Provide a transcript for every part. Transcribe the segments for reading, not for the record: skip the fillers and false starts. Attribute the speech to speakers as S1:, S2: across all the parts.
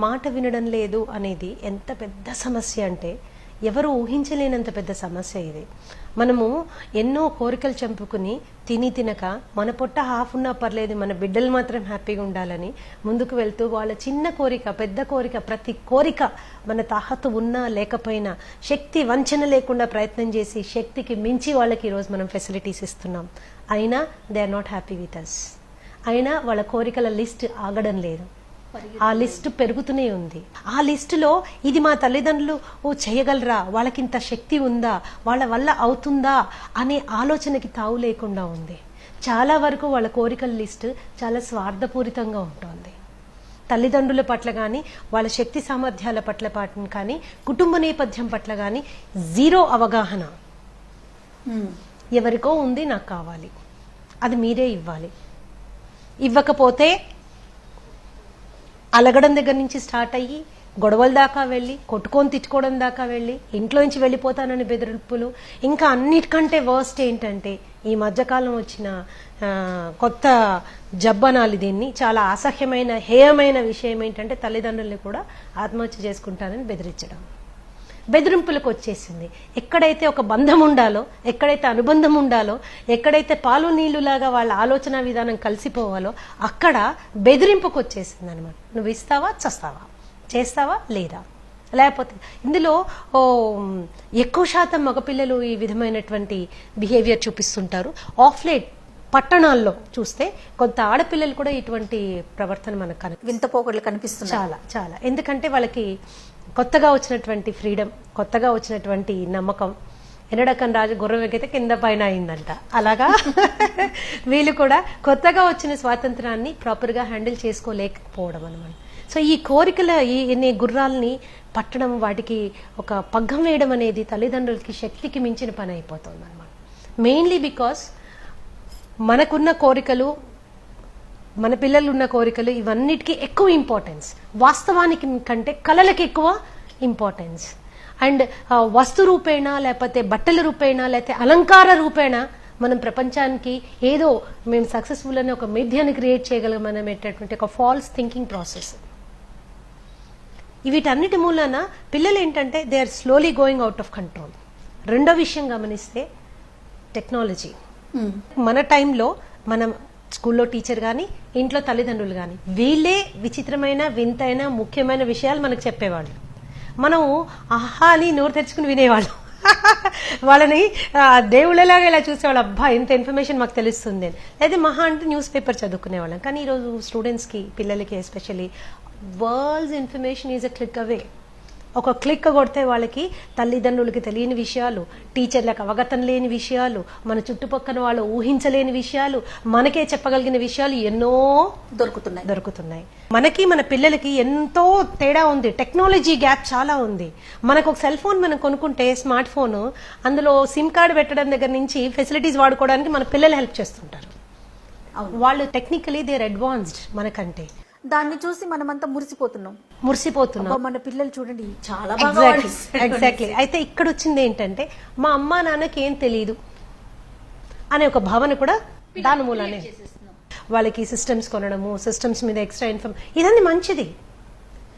S1: మాట వినడం లేదు అనేది ఎంత పెద్ద సమస్య అంటే ఎవరు ఊహించలేనంత పెద్ద సమస్య ఇది. మనము ఎన్నో కోరికలు చంపుకుని తినక మన పొట్ట హాఫ్ ఉన్నా పర్లేదు, మన బిడ్డలు మాత్రం హ్యాపీగా ఉండాలని ముందుకు వెళ్తూ వాళ్ళ చిన్న కోరిక పెద్ద కోరిక ప్రతి కోరిక మన తాహతు ఉన్నా లేకపోయినా శక్తి వంచన లేకుండా ప్రయత్నం చేసి శక్తికి మించి వాళ్ళకి ఈరోజు మనం ఫెసిలిటీస్ ఇస్తున్నాం. అయినా they are not happy with us. అయినా వాళ్ళ కోరికల లిస్ట్ ఆగడం లేదు, ఆ లిస్టు పెరుగుతూనే ఉంది. ఆ లిస్టులో ఇది మా తల్లిదండ్రులు చేయగలరా, వాళ్ళకింత శక్తి ఉందా, వాళ్ళ వల్ల అవుతుందా అనే ఆలోచనకి తావు లేకుండా ఉంది. చాలా వరకు వాళ్ళ కోరికల లిస్టు చాలా స్వార్థపూరితంగా ఉంటుంది. తల్లిదండ్రుల పట్ల కానీ వాళ్ళ శక్తి సామర్థ్యాల పట్ల కానీ కుటుంబ నేపథ్యం పట్ల కానీ జీరో అవగాహన. ఎవరికో ఉంది, నాకు కావాలి, అది మీరే ఇవ్వాలి. ఇవ్వకపోతే అలగడం దగ్గర నుంచి స్టార్ట్ అయ్యి గొడవల దాకా వెళ్ళి కొట్టుకొని తిట్టుకోవడం దాకా వెళ్ళి ఇంట్లో నుంచి వెళ్ళిపోతానని బెదిరింపులు. ఇంకా అన్నిటికంటే వర్స్ట్ ఏంటంటే ఈ మధ్యకాలం వచ్చిన కొత్త జబ్బనాలి, దీన్ని చాలా అసహ్యమైన హేయమైన విషయం ఏంటంటే తల్లిదండ్రుల్ని కూడా ఆత్మహత్య చేసుకుంటానని బెదిరించడం. బెదిరింపులకు వచ్చేసింది. ఎక్కడైతే ఒక బంధం ఉండాలో, ఎక్కడైతే అనుబంధం ఉండాలో, ఎక్కడైతే పాలు నీళ్లులాగా వాళ్ళ ఆలోచన విధానం కలిసిపోవాలో అక్కడ బెదిరింపుకు వచ్చేసింది అనమాట. నువ్వు ఇస్తావా, చస్తావా, చేస్తావా లేదా. లేకపోతే ఇందులో ఎక్కువ శాతం మగపిల్లలు ఈ విధమైనటువంటి బిహేవియర్ చూపిస్తుంటారు. ఆఫ్ లేట్ పట్టణాల్లో చూస్తే కొంత ఆడపిల్లలు కూడా ఇటువంటి ప్రవర్తన మనకు
S2: వింత పోకడలు కనిపిస్తుంది
S1: చాలా చాలా. ఎందుకంటే వాళ్ళకి కొత్తగా వచ్చినటువంటి ఫ్రీడమ్, కొత్తగా వచ్చినటువంటి నమ్మకం. ఎన్నడకం రాజు గుర్రం ఎక్కితే కింద పైన అయిందంట. అలాగా వీళ్ళు కూడా కొత్తగా వచ్చిన స్వాతంత్రాన్ని ప్రాపర్గా హ్యాండిల్ చేసుకోలేకపోవడం అనమాట. సో ఈ కోరికల ఈ గుర్రాలని పట్టడం, వాటికి ఒక పగ్గం వేయడం అనేది తల్లిదండ్రులకి శక్తికి మించిన పని అయిపోతుంది అనమాట. మెయిన్లీ బికాస్ మనకున్న కోరికలు, మన పిల్లలు ఉన్న కోరికలు, ఇవన్నిటికీ ఎక్కువ ఇంపార్టెన్స్. వాస్తవానికి కంటే కళలకు ఎక్కువ ఇంపార్టెన్స్. అండ్ వస్తు రూపేణ, లేకపోతే బట్టల రూపేణ, లేకపోతే అలంకార రూపేణ మనం ప్రపంచానికి ఏదో మేము సక్సెస్ఫుల్ అనే ఒక మీడియాని క్రియేట్ చేయగలమనేటటువంటి ఒక ఫాల్స్ థింకింగ్ ప్రాసెస్. వీటన్నిటి మూలన పిల్లలు ఏంటంటే they are slowly going out of control. రెండో విషయం గమనిస్తే టెక్నాలజీ. మన టైంలో మనం స్కూల్లో టీచర్ కానీ ఇంట్లో తల్లిదండ్రులు కానీ వీళ్ళే విచిత్రమైన వింతైన ముఖ్యమైన విషయాలు మనకు చెప్పేవాళ్ళు. మనం ఆహా అని నోరు తెచ్చుకుని వినేవాళ్ళం. వాళ్ళని దేవుళ్ళలాగా ఇలా చూసేవాళ్ళు, అబ్బా ఇంత ఇన్ఫర్మేషన్ మాకు తెలుస్తుంది అని. లేదా మహా అంటే న్యూస్ పేపర్ చదువుకునేవాళ్ళం. కానీ ఈరోజు స్టూడెంట్స్కి, పిల్లలకి especially worlds information is a click away. ఒక క్లిక్ కొడితే వాళ్ళకి తల్లిదండ్రులకి తెలియని విషయాలు, టీచర్లకు అవగతం లేని విషయాలు, మన చుట్టుపక్కల వాళ్ళు ఊహించలేని విషయాలు, మనకే చెప్పగలిగిన విషయాలు ఎన్నో దొరుకుతున్నాయి. మనకి మన పిల్లలకి ఎంతో తేడా ఉంది. టెక్నాలజీ గ్యాప్ చాలా ఉంది. మనకు ఒక సెల్ ఫోన్ మనం కొనుక్కుంటే, స్మార్ట్ ఫోన్, అందులో సిమ్ కార్డు పెట్టడం దగ్గర నుంచి ఫెసిలిటీస్ వాడుకోవడానికి మన పిల్లలు హెల్ప్ చేస్తుంటారు. వాళ్ళు టెక్నికలీ దే ఆర్ అడ్వాన్స్డ్ మనకంటే.
S2: దాన్ని చూసి మనమంతా మురిసిపోతున్నాం. మన పిల్లలు చూడండి చాలా
S1: ఎగ్జాక్ట్లీ. అయితే ఇక్కడ వచ్చింది ఏంటంటే మా అమ్మా నాన్నకి ఏం తెలియదు అనే ఒక భావన కూడా దాని మూలానే. వాళ్ళకి సిస్టమ్స్ కొనడము, సిస్టమ్స్ మీద ఎక్స్ట్రా ఇదన్నీ మంచిది.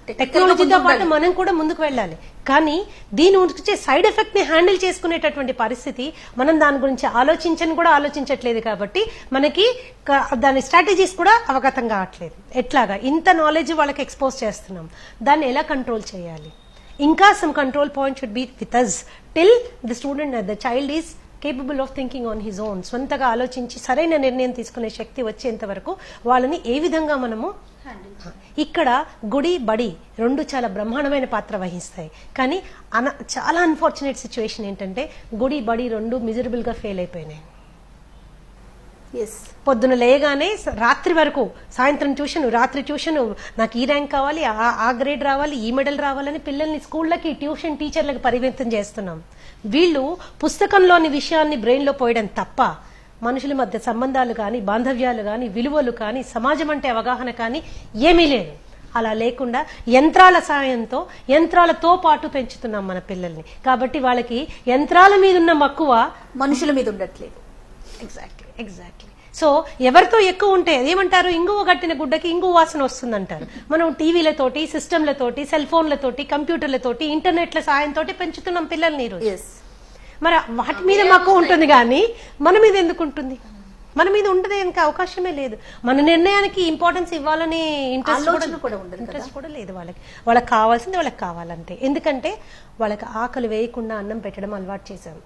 S1: టెక్నాలజీతో పాటు మనం కూడా ముందుకు వెళ్ళాలి. కానీ దీని వచ్చే సైడ్ ఎఫెక్ట్ ని హ్యాండిల్ చేసుకునేటటువంటి పరిస్థితి మనం దాని గురించి ఆలోచించట్లేదు. కాబట్టి మనకి దాని స్ట్రాటజీస్ కూడా అవగతం కావట్లేదు. ఎట్లాగా ఇంత నాలెడ్జ్ వాళ్ళకి ఎక్స్పోజ్ చేస్తున్నాం, దాన్ని ఎలా కంట్రోల్ చేయాలి? ఇంకా some control point should be with us till the student, the child is capable of thinking on his own. స్వంతగా ఆలోచించి సరైన నిర్ణయం తీసుకునే శక్తి వచ్చేంత వరకు వాళ్ళని ఏ విధంగా మనము. ఇక్కడ గుడి బడి రెండు చాలా బ్రహ్మాండమైన పాత్ర వహిస్తాయి. కానీ చాలా అన్ఫార్చునేట్ సిచ్యువేషన్ ఏంటంటే గుడి బడి రెండు మిజరబుల్ గా ఫెయిల్ అయిపోయినాయి. పొద్దున లేయగానే రాత్రి వరకు, సాయంత్రం ట్యూషన్, రాత్రి ట్యూషన్, నాకు ఈ ర్యాంక్ కావాలి, ఆ గ్రేడ్ రావాలి, ఈ మెడల్ రావాలని పిల్లల్ని స్కూళ్ళకి, ట్యూషన్ టీచర్లకు పరిమితం చేస్తున్నాం. వీళ్ళు పుస్తకంలోని విషయాన్ని బ్రెయిన్ లో పోయడం తప్ప మనుషుల మధ్య సంబంధాలు కానీ, బాంధవ్యాలు కానీ, విలువలు కానీ, సమాజం అంటే అవగాహన కానీ ఏమీ లేదు. అలా లేకుండా యంత్రాల సాయంతో, యంత్రాలతో పాటు పెంచుతున్నాం మన పిల్లల్ని. కాబట్టి వాళ్ళకి యంత్రాల మీద ఉన్న మక్కువ
S2: మనుషుల మీద ఉండట్లేదు.
S1: ఎగ్జాక్ట్లీ. సో ఎవరితో ఎక్కువ ఉంటే ఏమంటారు, ఇంగువ కట్టిన గుడ్డకి ఇంగువ వాసన వస్తుందంటారు. మనం టీవీలతోటి, సిస్టంలతోటి, సెల్ ఫోన్లతోటి, కంప్యూటర్లతోటి, ఇంటర్నెట్ల సాయంతో పెంచుతున్నాం పిల్లల్ని ఈరోజు. మరి వాటి మీద మక్కువ ఉంటుంది కానీ మన మీద ఎందుకు ఉంటుంది? మన మీద ఉండదే ఇంకా అవకాశమే లేదు. మన నిర్ణయానికి ఇంపార్టెన్స్ ఇవ్వాలని ఇంట్రెస్ట్ కూడా లేదు వాళ్ళకి. వాళ్ళకి కావాల్సింది వాళ్ళకి కావాలంతే. ఎందుకంటే వాళ్ళకి ఆకలి వేయకుండా అన్నం పెట్టడం అలవాటు చేశాం.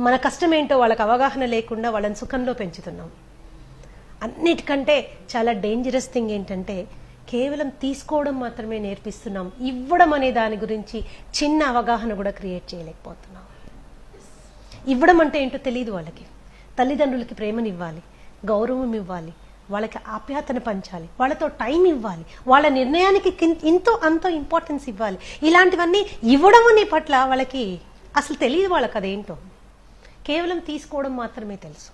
S1: మన కష్టం ఏంటో వాళ్ళకి అవగాహన లేకుండా వాళ్ళని సుఖంలో పెంచుతున్నాం. అన్నిటికంటే చాలా డేంజరస్ థింగ్ ఏంటంటే కేవలం తీసుకోవడం మాత్రమే నేర్పిస్తున్నాం. ఇవ్వడం అనే దాని గురించి చిన్న అవగాహన కూడా క్రియేట్ చేయలేకపోతున్నాం. ఇవ్వడం అంటే ఏంటో తెలియదు వాళ్ళకి. తల్లిదండ్రులకి ప్రేమనివ్వాలి, గౌరవం ఇవ్వాలి, వాళ్ళకి ఆప్యాయతను పంచాలి, వాళ్ళతో టైం ఇవ్వాలి, వాళ్ళ నిర్ణయానికి ఇంతో అంతో ఇంపార్టెన్స్ ఇవ్వాలి. ఇలాంటివన్నీ ఇవ్వడం అనే పట్ల వాళ్ళకి అసలు తెలియదు. వాళ్ళకి అదేంటో కేవలం తీసుకోవడం మాత్రమే తెలుసు.